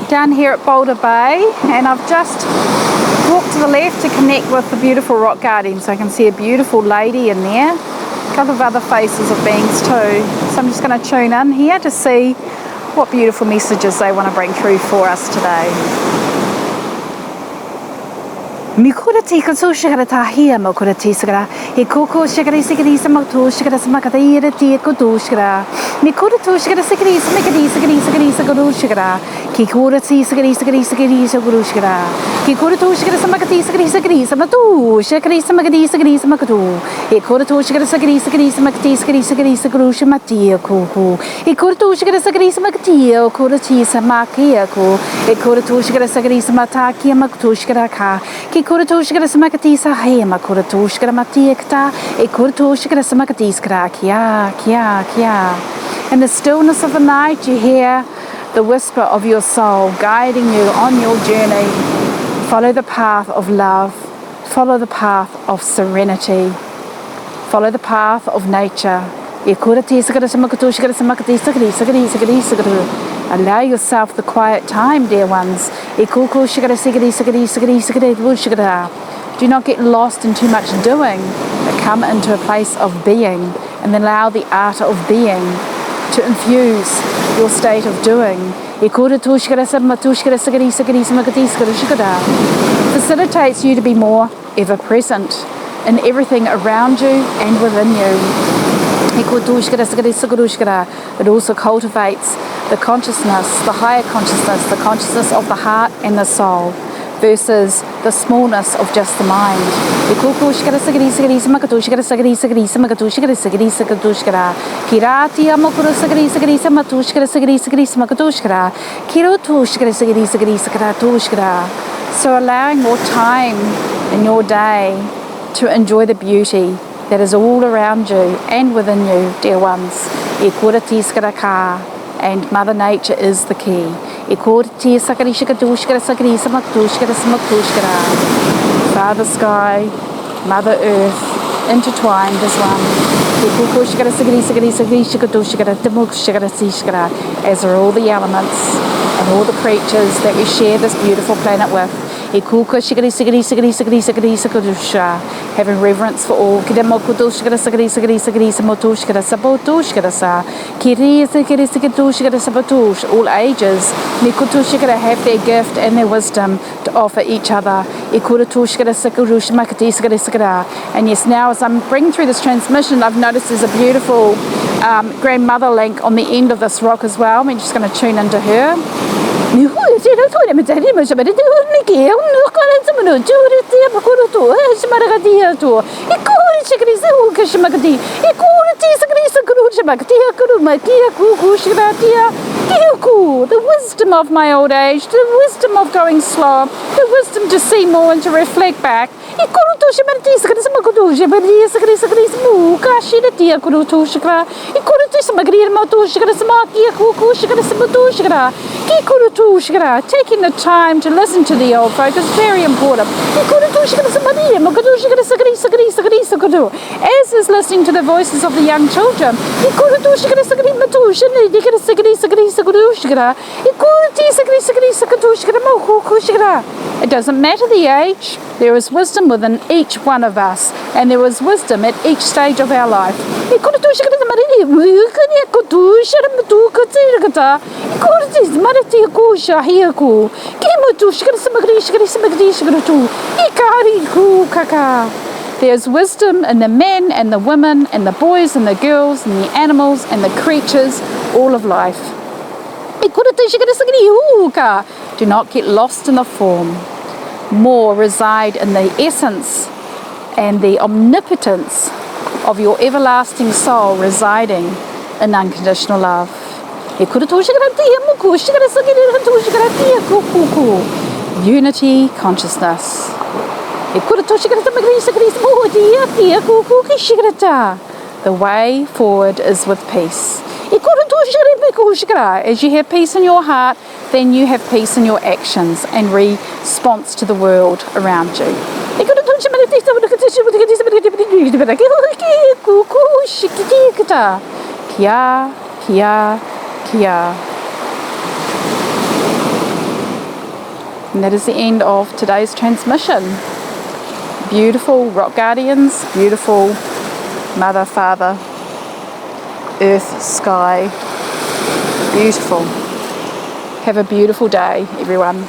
down here at Boulder Bay, and I've just walked to the left to connect with the beautiful rock garden, so I can see a beautiful lady in there, a couple of other faces of beings too. So I'm just going to tune in here to see what beautiful messages they want to bring through for us today. Mi kura tika so shikara tahia mo kura tisara e koko shikara sikari sama to shikara sama kata ira tia ko do shikara mi kura to shikara sikari sama kadi sikari sakuru shikara ki kura ti sikari sakuru shikara ki kura to shikara sama kati sikari sama to shikari sama kadi sama kadu e kura to shikara sikari sama kati sikari sakuru shimati ko e kura to shikara sikari sama kati kura ti sama kia ko e kura to shikara sikari sama ta kia ma to shikara ka ki kura tushkara samakati sa hema kura tushkara matiekta e kura tushkara samakati skra kia. In the stillness of the night you hear the whisper of your soul guiding you on your journey. Follow the path of love, follow the path of serenity, follow the path of nature. E kura tiskara samakatushkara samakati sakri. Allow yourself the quiet time, dear ones. Do not get lost in too much doing, but come into a place of being and allow the art of being to infuse your state of doing. Facilitates you to be more ever present in everything around you and within you. It also cultivates the consciousness, the higher consciousness, the consciousness of the heart and the soul versus the smallness of just the mind. So allowing more time in your day to enjoy the beauty that is all around you and within you, dear ones. And Mother Nature is the key. Father Sky, Mother Earth, intertwined as one. As are all the elements and all the creatures that we share this beautiful planet with. Having reverence for all. All ages have their gift and their wisdom to offer each other. And yes, now as I'm bringing through this transmission, I've noticed there's a beautiful grandmother link on the end of this rock as well. I'm just going to tune into her. The wisdom of my old age, the wisdom of going slow, the wisdom to see more and to reflect back. Taking the time to listen to the old folk is very important. As is listening to the voices of the young children. It doesn't matter the age, there is wisdom within each one of us, and there is wisdom at each stage of our life. There's wisdom in the men and the women and the boys and the girls and the animals and the creatures, all of life. Do not get lost in the form. More reside in the essence and the omnipotence of your everlasting soul residing in unconditional love. Unity consciousness. The way forward is with peace. As you have peace in your heart, then you have peace in your actions and response to the world around you. Kia. And that is the end of today's transmission. Beautiful rock guardians, beautiful mother, father, earth, sky, beautiful. Have a beautiful day, everyone.